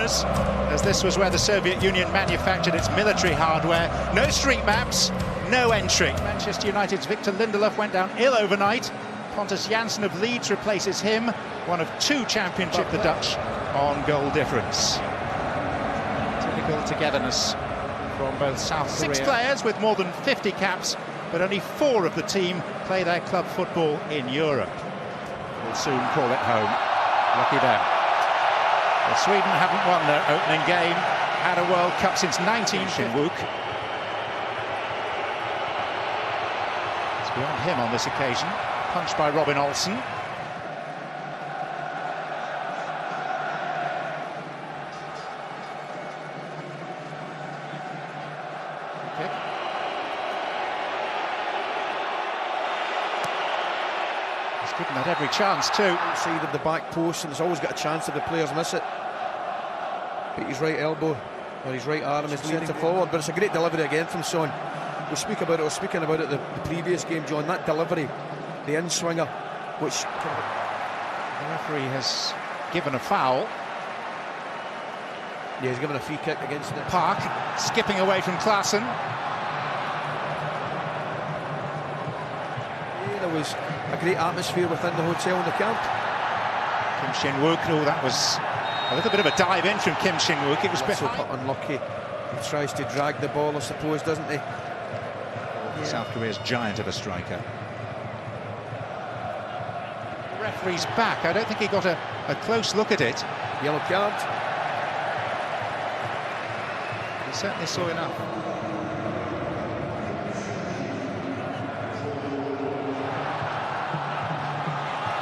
colours, as this was where the Soviet Union manufactured its military hardware. No street maps, no entry. Manchester United's Victor Lindelof went down ill overnight. Pontus Jansson of Leeds replaces him, one of two championship the Dutch on goal difference. Typical togetherness from both South Korea. 6 players with more than 50 caps, but only 4 of the team play their club football in Europe. We'll soon call it home. Lucky them. Well, Sweden haven't won their opening game, had a World Cup since 1950. It's beyond him on this occasion. Punched by Robin Olsen. Kick. He's given that every chance too. Side of the back post, and he's always got a chance if the players miss it. But his right elbow or his right arm is leading forward, but it's a great delivery again from Son. I was speaking about it the previous game, John. That delivery, the in-swinger, which the referee has given a foul. Yeah, he's given a free kick against it. Park skipping away from Klaassen. Yeah, there was a great atmosphere within the hotel in the camp. Kim Shin-wook, oh, that was a little bit of a dive in from Kim Shin-wook. It was a bit unlucky. He tries to drag the ball, I suppose, doesn't he? Yeah. South Korea's giant of a striker. The referee's back. I don't think he got a close look at it. Yellow card. He certainly saw enough.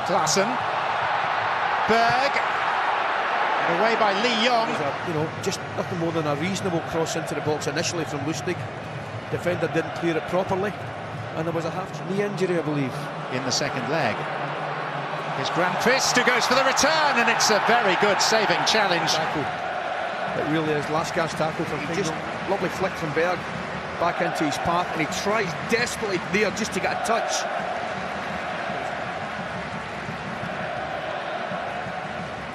Klaassen. Berg. Away by Lee Yong. Just nothing more than a reasonable cross into the box initially from Lustig. Defender didn't clear it properly, and there was a half-knee injury, I believe, in the second leg. Here's Granqvist, who goes for the return, and it's a very good saving challenge. Tackle. It really is. Last gasp tackle from just lovely flick from Berg back into his path, and he tries desperately there just to get a touch.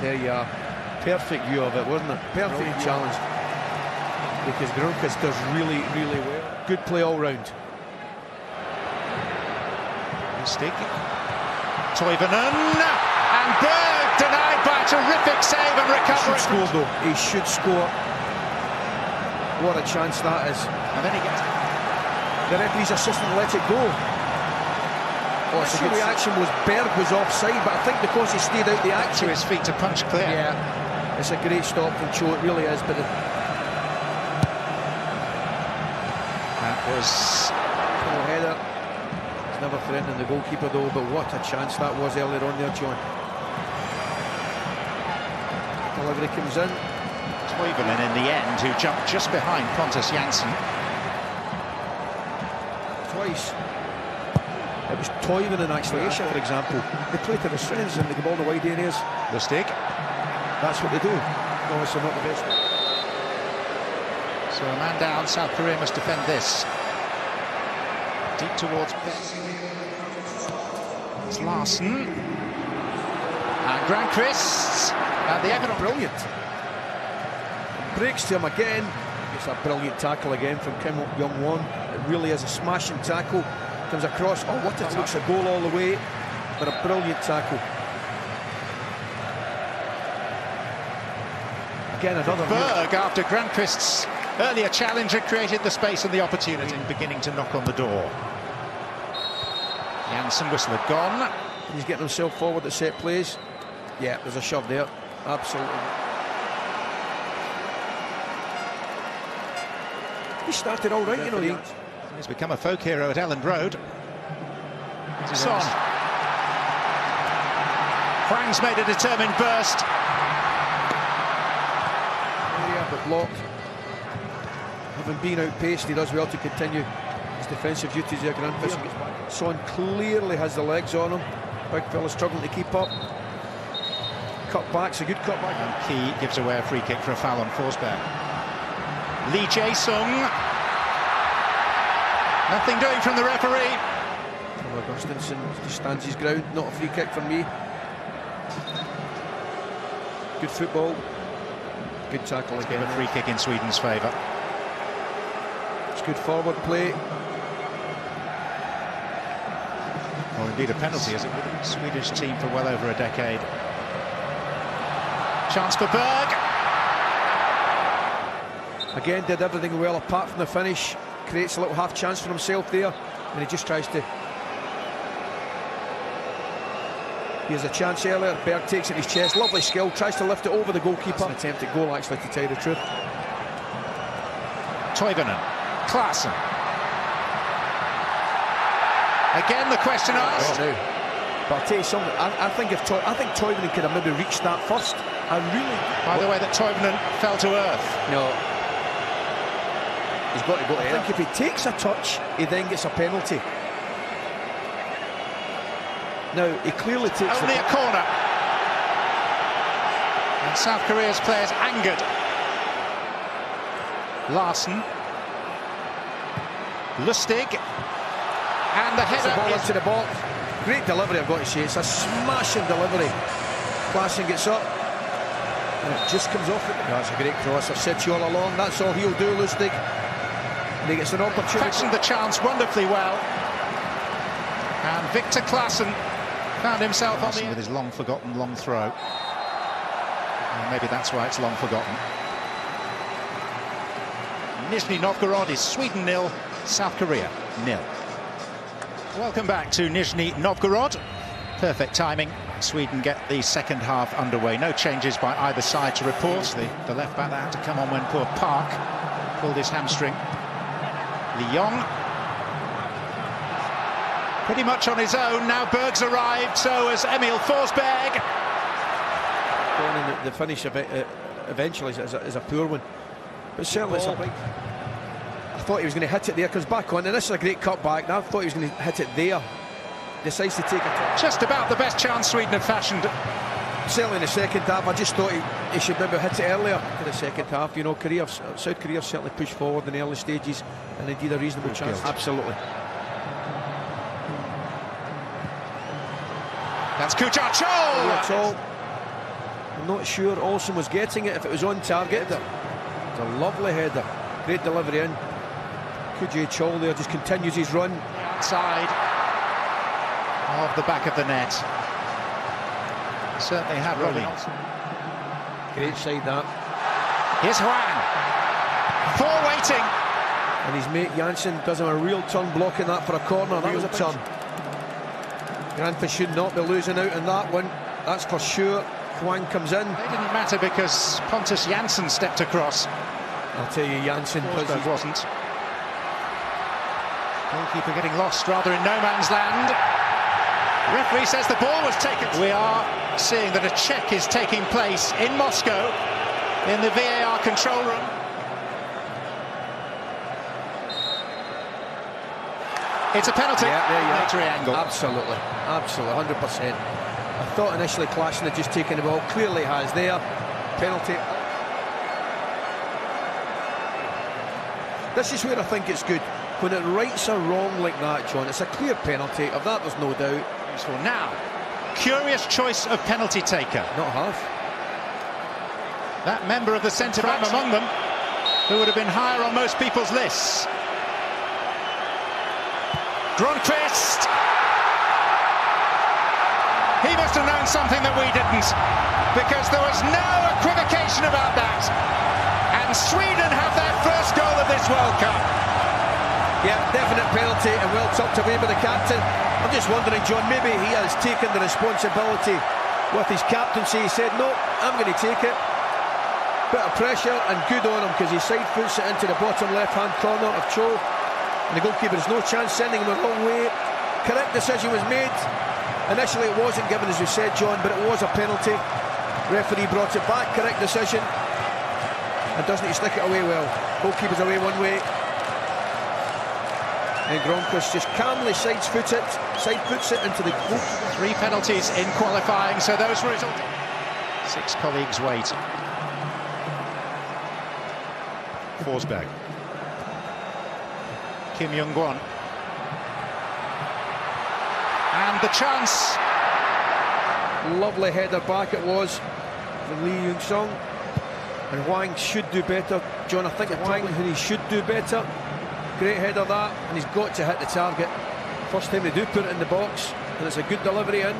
There you are. Perfect view of it, wasn't it? Perfect challenge. Because Granqvist does really, really well. Good play all round. Lustig. Toivonen. And Berg denied by a terrific save and recovery. He should score, though. He should score. What a chance that is. And then he gets... The referee's assistant let it go. Oh, so the reaction was Berg was offside, but I think because he stayed out the action. To his feet to punch clear. Yeah. It's a great stop from Cho, it really is, but that was a header. It's never threatening the goalkeeper though, but what a chance that was earlier on there, John. Delivery comes in. Toivonen in the end, who jumped just behind Pontus Jansson. Twice. It was Toivonen actually, Asia for example. They play to the strengths and they give all the wide areas. Lustig. That's what they do. Obviously not the best. So a man down, South Korea must defend this. Deep towards... It's Larsen. And Granqvist. And the evident... Brilliant. Breaks to him again. It's a brilliant tackle again from Kim Young-won. It really is a smashing tackle. Comes across. Oh, what a tackle. Looks a goal all the way. But a brilliant tackle. Again, another Berg, after Granqvist's earlier challenge, had created the space and the opportunity, beginning to knock on the door. Jansson whistle had gone. He's getting himself forward at set plays. Yeah, there's a shove there. Absolutely. He started all right, you know. He's become a folk hero at Elland Road. Son. Hwang's made a determined burst. But blocked. Having been outpaced, he does well to continue his defensive duties there. Granqvist. Son clearly has the legs on him. Big fella struggling to keep up. Cutback's a good cutback. And Key gives away a free kick for a foul on Forsberg. Lee Jae-sung. Nothing doing from the referee. Augustinson just stands his ground. Not a free kick from me. Good football. Good tackle Give again. a free kick in Sweden's favour. It's good forward play. Or indeed a penalty, as it would have Swedish team for well over a decade. Chance for Berg. Again, did everything well apart from the finish. Creates a little half chance for himself there, and he just tries to. Here's a chance earlier. Berg takes it in his chest. Lovely skill. Tries to lift it over the goalkeeper. That's an attempt at goal, actually, to tell you the truth. Toivonen. Klassen. Again, the question asked. Oh, no. But I'll tell you something. I think Toivonen could have maybe reached that first. I really. By the way, that Toivonen fell to earth. No. He's got to go. I think if he takes a touch, he then gets a penalty. Now, he clearly takes only a corner. And South Korea's players angered. Larsen. Lustig. And the header ball into the ball. Great delivery, I've got to say. It's a smashing delivery. Klassen gets up. And it just comes off it. That's a great cross. I've said to you all along, that's all he'll do, Lustig. And he gets an opportunity. Fashioned the chance wonderfully well. And Victor Klassen found himself on with his long forgotten long throw. And maybe that's why it's long forgotten. Nizhny Novgorod is Sweden 0, South Korea 0. Welcome back to Nizhny Novgorod. Perfect timing. Sweden get the second half underway. No changes by either side to report. The left back that had to come on when poor Park pulled his hamstring. Lyon. Pretty much on his own. Now Berg's arrived, so has Emil Forsberg. The finish of it, eventually is a poor one. But certainly it's a big... I thought he was going to hit it there, comes back on, and this is a great cut back. Now I thought he was going to hit it there. Decides to take it. Just about the best chance Sweden have fashioned. Certainly in the second half. I just thought he should maybe hit it earlier in the second half. You know, South Korea certainly pushed forward in the early stages, and indeed a reasonable chance. Absolutely. That's Kuchar. I'm not sure Olsen was getting it if it was on target. It's a lovely header. Great delivery in. Kujae Chol there just continues his run. Outside of the back of the net. Certainly had Robin. Great side that. Here's Hwang. Four waiting. And his mate Janssen does him a real turn blocking that for a corner. That was a turn. Granfus should not be losing out on that one. That's for sure. Hwang comes in. It didn't matter because Pontus Jansson stepped across. I'll tell you, Janssen wasn't. Goalkeeper getting lost rather in no man's land. Referee says the ball was taken. We are seeing that a check is taking place in Moscow in the VAR control room. It's a penalty. Yeah, there you Victory angle. Absolutely, 100%. I thought initially Klassen had just taken the ball. Clearly has there. Penalty. This is where I think it's good. When it rights are wrong like that, John, it's a clear penalty. Of that, there's no doubt. So now, curious choice of penalty taker. Not half. That member of the centre-back among them, who would have been higher on most people's lists. Gronqvist. He must have known something that we didn't, because there was no equivocation about that. And Sweden have their first goal of this World Cup. Yeah, definite penalty, and well tucked away by the captain. I'm just wondering, John, maybe he has taken the responsibility with his captaincy. He said, no, I'm going to take it. Bit of pressure, and good on him, because he side foots it into the bottom left-hand corner of Cho. And the goalkeeper has no chance sending him the wrong way. Correct decision was made. Initially it wasn't given, as you said, John, but it was a penalty. Referee brought it back, correct decision. And doesn't he stick it away well? Goalkeeper's away one way. And Gronqvist just calmly side foots it into the goal. 3 penalties in qualifying, so those were results. 6 colleagues wait. Forsberg. Kim Young-gwon. And the chance. Lovely header back it was from Lee Young-sung. And Wang should do better. John, I think Wang, he should do better. Great header that, and he's got to hit the target. First time they do put it in the box, and it's a good delivery in.